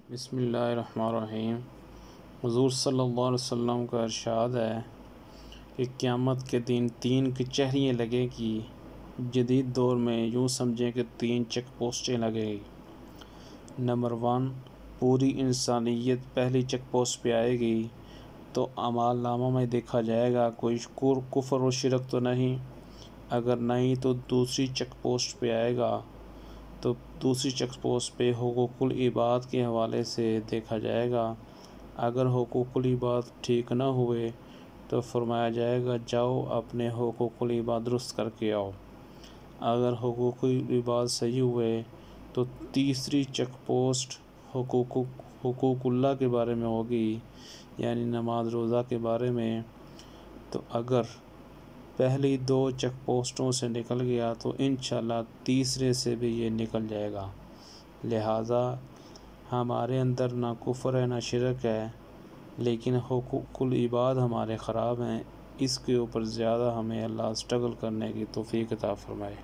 بسم اللہ الرحمن الرحیم۔ حضور صلی اللہ علیہ وسلم کا ارشاد ہے کہ قیامت کے دن 3 کچہریاں لگے گی۔ جدید دور میں یوں سمجھیں کہ 3 چیک پوسٹیں لگے گی۔ نمبر 1، پوری انسانیت پہلی چیک پوسٹ پہ آئے گی تو اعمال نامہ میں دیکھا جائے گا کوئی کفر و شرک تو نہیں۔ اگر نہیں تو دوسری چیک پوسٹ پہ آئے گا تو دوسری چیک پوسٹ پہ حقوق العباد کے حوالے سے دیکھا جائے گا۔ اگر حقوق العباد ٹھیک نہ ہوئے تو فرمایا جائے گا جاؤ اپنے حقوق العباد درست کر کے آؤ۔ اگر حقوق العباد صحیح ہوئے تو تیسری چیک پوسٹ حقوق اللہ کے بارے میں ہوگی، یعنی نماز روزہ کے بارے میں۔ تو اگر پہلی 2 چیک پوسٹوں سے نکل گیا تو انشاءاللہ تیسرے سے بھی یہ نکل جائے گا۔ لہٰذا ہمارے اندر نہ کفر ہے نہ شرک ہے، لیکن حقوق العباد ہمارے خراب ہیں۔ اس کے اوپر زیادہ ہمیں اللہ اسٹرگل کرنے کی توفیق عطا فرمائے۔